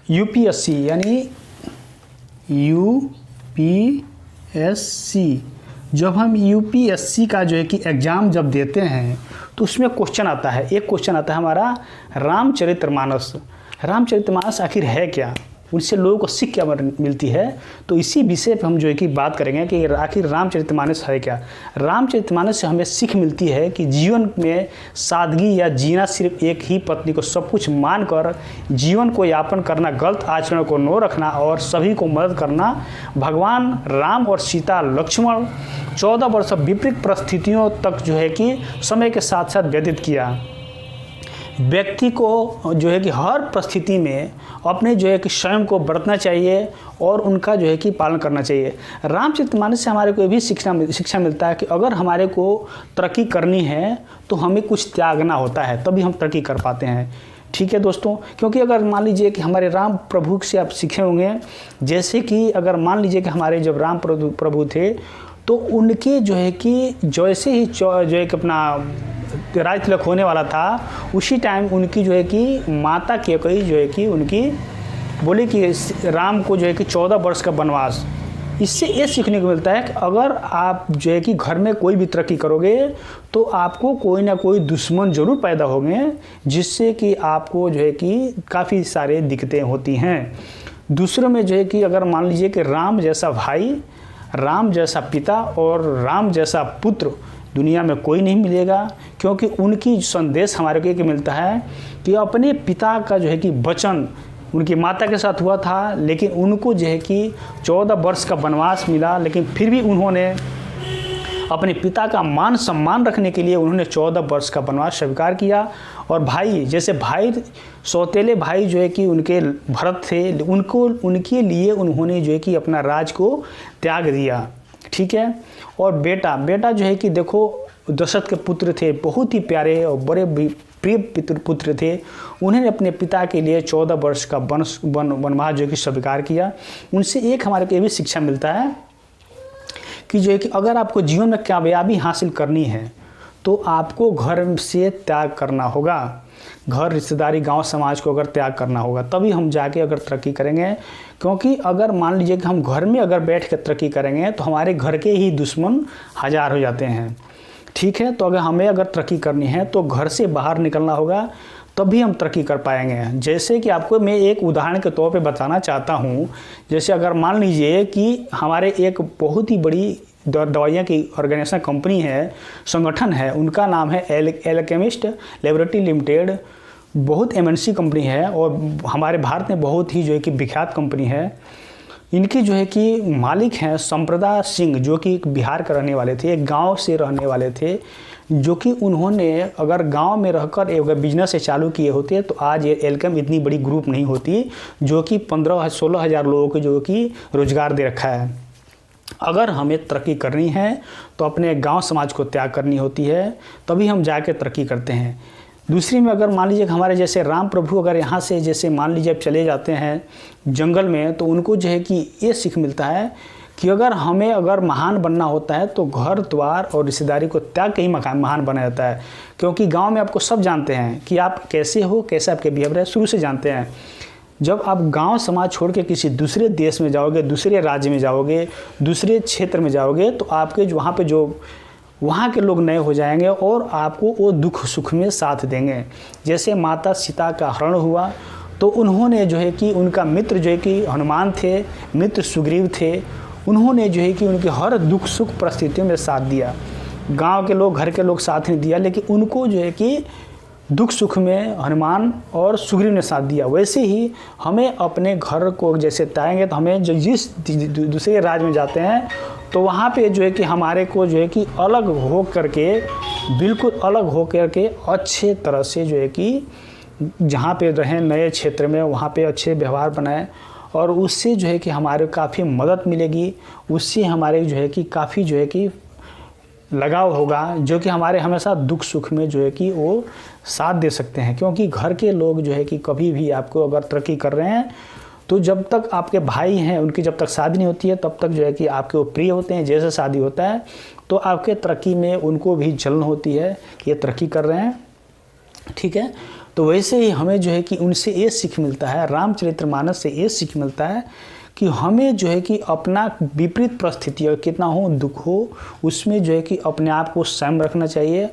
UPSC यानी UPSC, जब हम यूपीएससी का जो है कि एग्ज़ाम जब देते हैं तो उसमें क्वेश्चन आता है, एक क्वेश्चन आता है हमारा रामचरितमानस। रामचरितमानस आखिर है क्या, उससे लोगों को सीख क्या मिलती है, तो इसी विषय पर हम जो है कि बात करेंगे कि आखिर रामचरितमानस है क्या। रामचरितमानस से हमें सीख मिलती है कि जीवन में सादगी या जीना सिर्फ एक ही पत्नी को सब कुछ मानकर जीवन को यापन करना, गलत आचरण को न रखना और सभी को मदद करना। भगवान राम और सीता लक्ष्मण 14 वर्ष विपरीत परिस्थितियों तक जो है कि समय के साथ साथ व्यतीत किया। व्यक्ति को जो है कि हर परिस्थिति में अपने जो है कि स्वयं को बरतना चाहिए और उनका जो है कि पालन करना चाहिए। रामचरितमानस से हमारे को ये भी शिक्षा मिलता है कि अगर हमारे को तरक्की करनी है तो हमें कुछ त्यागना होता है, तभी हम तरक्की कर पाते हैं। ठीक है दोस्तों, क्योंकि अगर मान लीजिए कि हमारे राम प्रभु से आप सीखे होंगे, जैसे कि अगर मान लीजिए कि हमारे जब राम प्रभु थे तो उनके जो है कि जैसे ही जो है कि अपना राज तिलक होने वाला था, उसी टाइम उनकी जो है कि माता कैकेयी जो है कि उनकी बोले कि राम को जो है कि 14 वर्ष का वनवास। इससे ये सीखने को मिलता है कि अगर आप जो है कि घर में कोई भी तरक्की करोगे तो आपको कोई ना कोई दुश्मन ज़रूर पैदा होंगे, जिससे कि आपको जो है कि काफ़ी सारे दिक्कतें होती हैं। दूसरों में जो है कि अगर मान लीजिए कि राम जैसा भाई, राम जैसा पिता और राम जैसा पुत्र दुनिया में कोई नहीं मिलेगा, क्योंकि उनकी संदेश हमारे को एक मिलता है कि अपने पिता का जो है कि वचन उनकी माता के साथ हुआ था, लेकिन उनको जो है कि 14 वर्ष का वनवास मिला, लेकिन फिर भी उन्होंने अपने पिता का मान सम्मान रखने के लिए उन्होंने 14 वर्ष का वनवास स्वीकार किया। और भाई, जैसे भाई सौतेले भाई जो है कि उनके भरत थे, उनके लिए उन्होंने जो है कि अपना राज को त्याग दिया। ठीक है। और बेटा जो है कि देखो दशरथ के पुत्र थे, बहुत ही प्यारे और बड़े प्रिय पुत्र थे। उन्होंने अपने पिता के लिए 14 वर्ष का वनवास जो है कि स्वीकार किया। उनसे एक हमारे को ये भी शिक्षा मिलता है कि जो है कि अगर आपको जीवन में कामयाबी हासिल करनी है तो आपको घर से त्याग करना होगा, घर, रिश्तेदारी, गांव, समाज को अगर त्याग करना होगा, तभी हम जाके अगर तरक्की करेंगे। क्योंकि अगर मान लीजिए कि हम घर में अगर बैठ कर तरक्की करेंगे तो हमारे घर के ही दुश्मन हजार हो जाते हैं। ठीक है। तो अगर तरक्की करनी है तो घर से बाहर निकलना होगा, तभी हम तरक्की कर पाएंगे। जैसे कि आपको मैं एक उदाहरण के तौर पे बताना चाहता हूँ। जैसे अगर मान लीजिए कि हमारे एक बहुत ही बड़ी दवाइयाँ की ऑर्गेनाइजेशन कंपनी है, संगठन है, उनका नाम है एल्केमिस्ट लैबोरेटरी लिमिटेड। बहुत एमएनसी कंपनी है और हमारे भारत में बहुत ही जो है कि विख्यात कंपनी है। इनकी जो है कि मालिक हैं संप्रदा सिंह, जो कि बिहार के रहने वाले थे, एक गांव से रहने वाले थे, जो कि उन्होंने अगर गांव में रहकर एक बिजनेस से चालू किए होते तो आज ये एल्केम इतनी बड़ी ग्रुप नहीं होती, जो कि 15-16 हज़ार लोगों को जो कि रोजगार दे रखा है। अगर हमें तरक्की करनी है तो अपने गांव समाज को त्याग करनी होती है, तभी हम जाके तरक्की करते हैं। दूसरी में अगर मान लीजिए हमारे जैसे राम प्रभु अगर यहाँ से जैसे मान लीजिए अब चले जाते हैं जंगल में, तो उनको जो है कि ये सीख मिलता है कि अगर हमें महान बनना होता है तो घर द्वार और रिश्तेदारी को त्याग के ही महान बना जाता है। क्योंकि गांव में आपको सब जानते हैं कि आप कैसे हो, कैसे आपके बिहेवियर है, शुरू से जानते हैं। जब आप गांव समाज छोड़ के किसी दूसरे देश में जाओगे, दूसरे राज्य में जाओगे, दूसरे क्षेत्र में जाओगे, तो आपके वहाँ के लोग नए हो जाएंगे और आपको वो दुख सुख में साथ देंगे। जैसे माता सीता का हरण हुआ तो उन्होंने जो है कि उनका मित्र जो है कि हनुमान थे, मित्र सुग्रीव थे, उन्होंने जो है कि उनके हर दुख सुख परिस्थितियों में साथ दिया। गांव के लोग, घर के लोग साथ नहीं दिया, लेकिन उनको जो है कि दुख सुख में हनुमान और सुग्रीव ने साथ दिया। वैसे ही हमें अपने घर को जैसे त्यागेंगे तो हमें जिस दूसरे राज्य में जाते हैं तो वहाँ पे जो है कि हमारे को जो है कि अलग हो करके, बिल्कुल अलग हो करके अच्छे तरह से जो है कि जहाँ पे रहें नए क्षेत्र में, वहाँ पे अच्छे व्यवहार बनाएं और उससे जो है कि हमारे काफ़ी मदद मिलेगी। उससे हमारे जो है कि काफ़ी जो है कि लगाव होगा, जो कि हमारे हमेशा दुख सुख में जो है कि वो साथ दे सकते हैं। क्योंकि घर के लोग जो है कि कभी भी आपको अगर तरक्की कर रहे हैं तो जब तक आपके भाई हैं उनकी जब तक शादी नहीं होती है तब तक जो है कि आपके वो प्रिय होते हैं। जैसे शादी होता है तो आपके तरक्की में उनको भी जलन होती है कि ये तरक्की कर रहे हैं। ठीक है। तो वैसे ही हमें जो है कि उनसे ये सीख मिलता है, रामचरितमानस से ये सीख मिलता है कि हमें जो है कि अपना विपरीत परिस्थिति कितना हो, दुख हो, उसमें जो है कि अपने आप को संयम रखना चाहिए,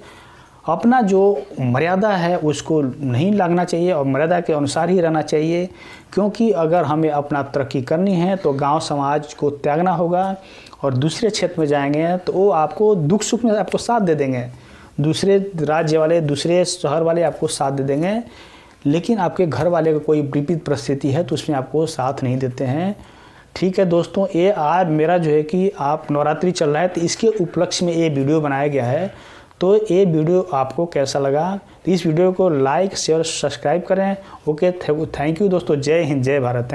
अपना जो मर्यादा है उसको नहीं लागना चाहिए और मर्यादा के अनुसार ही रहना चाहिए। क्योंकि अगर हमें अपना तरक्की करनी है तो गांव समाज को त्यागना होगा और दूसरे क्षेत्र में जाएंगे तो वो आपको दुख सुख में आपको साथ दे देंगे, दूसरे राज्य वाले, दूसरे शहर वाले आपको साथ दे देंगे, लेकिन आपके घर वाले का कोई विपरीत परिस्थिति है तो उसमें आपको साथ नहीं देते हैं। ठीक है दोस्तों, ये आज मेरा जो है कि आप नवरात्रि चल रहा है तो इसके उपलक्ष्य में ये वीडियो बनाया गया है। तो ये वीडियो आपको कैसा लगा, तो इस वीडियो को लाइक शेयर सब्सक्राइब करें। ओके, थैंक यू दोस्तों। जय हिंद, जय भारत।